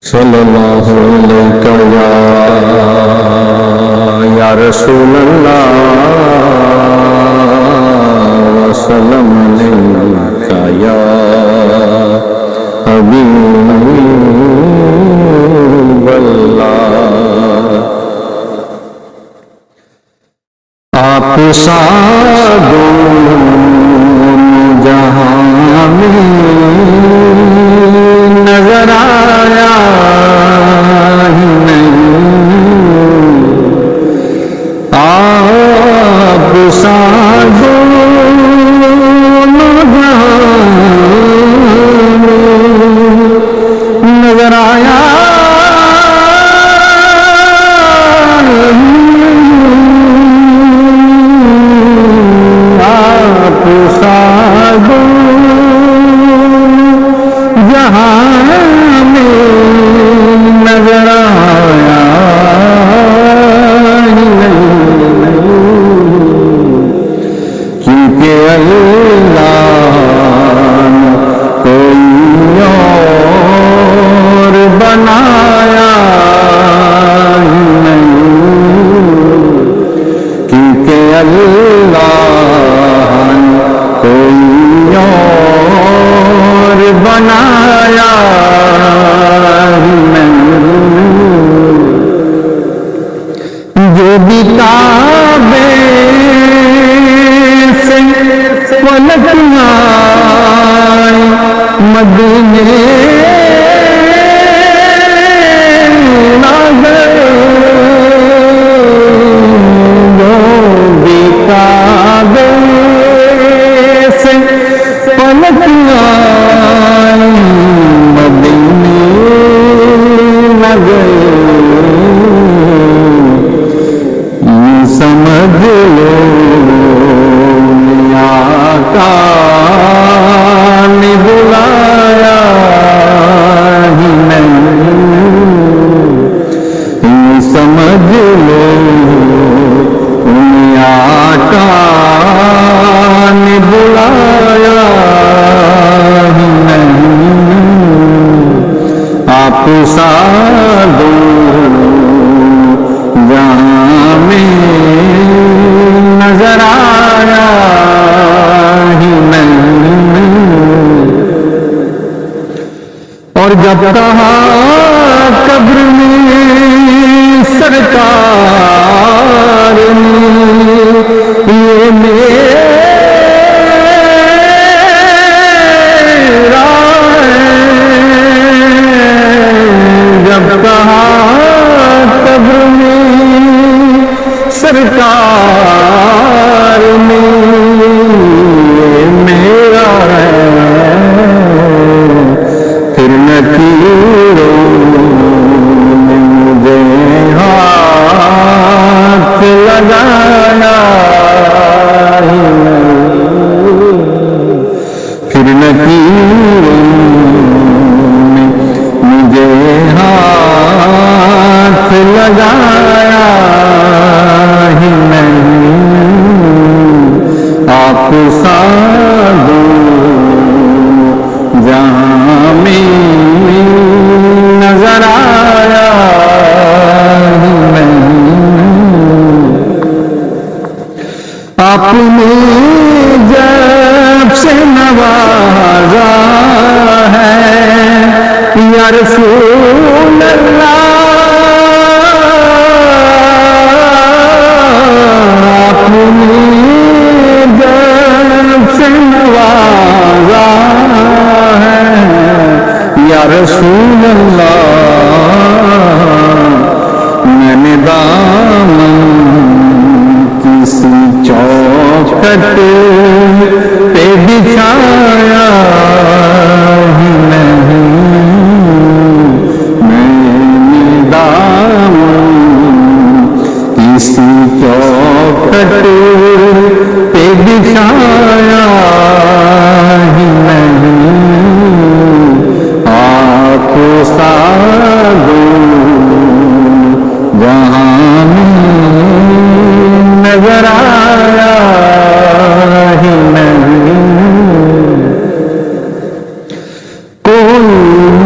صلی اللہ علیہ یا رسول اللہ وسلم علیک یا حبیب اللہ۔ آپ سا دونوں جہاں میں نظر آیا ہی نہیں، آپ سا دونوں جہاں میں نظر آیا اور جب کہا قبر میں سرکار نے یہ میرا ہے، جب کہا قبر میں سرکار نے یہ میرا ہے، لکیروں نے مجھے ہاتھ لگایا ہی نہیں، پھر لکیروں نے مجھے ہاتھ لگایا ہی نہیں، آپ سادو جہاں میں نظر آیا ہی نہیں، آپ نے جب سے نوازا ہے یا رسول اللہ، آپ نے جب سے نوازا یا رسول اللہ، میں نے دامن کسی چوکھٹ پہ بچھایا ہی نہیں، میں نے دامن کسی چوکھٹ پہ بچھایا ہی نہیں، آپ سا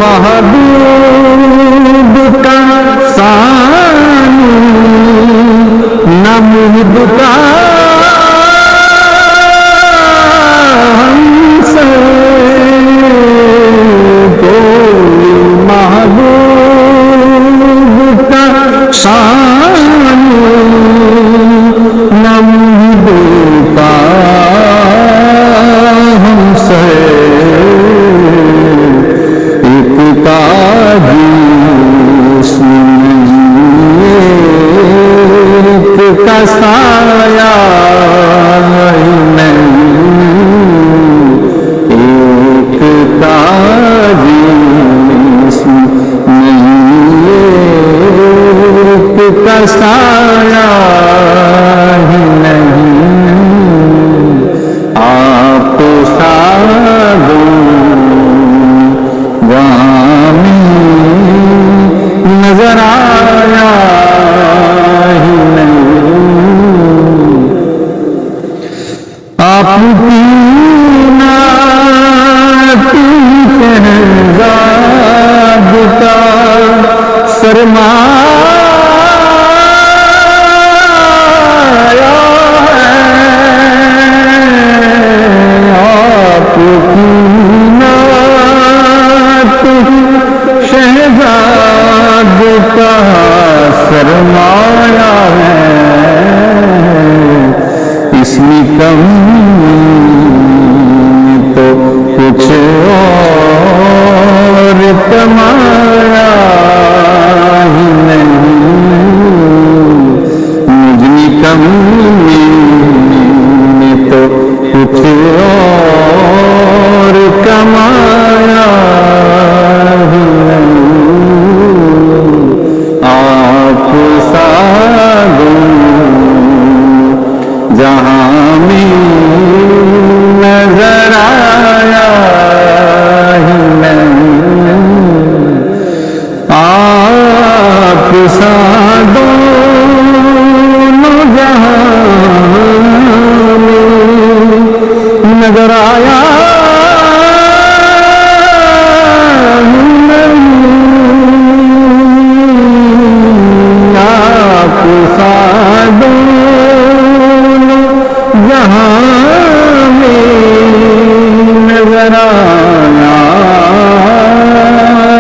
محبوب کا ثانی نہ محب کا ہم سے کوئی محبوب کا ثانی نہ محب کا ہم سے ایک کا سایہ نہیں، ایک کا جسم نہیں، ایک کا سایہ نہیں، آپ سادوں وہاں نظر آیا ہی نہیں، آپ کی نعت شہزاد کا سرمایہ ہے، آپ کی نعت شہزاد کا سرمایہ ہے، اس میں کم تو کچھ اور کمایا ہی نہیں، مجھ میں کم تو کچھ اور کمایا ہی نہیں، آپ سادوں جہاں میں نظر آیا ہی نہیں، آپ سادوں جہاں میں نظر آیا ہی نہیں، آپ سادوں جہاں میں نظر آیا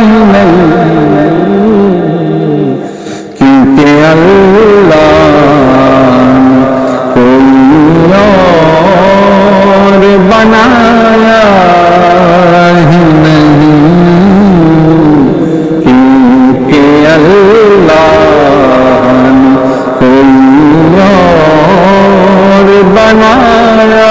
ہی نہیں، کیونکہ اللہ کوئی اور بنایا ہی نہیں، کیونکہ اللہ کوئی اور بنایا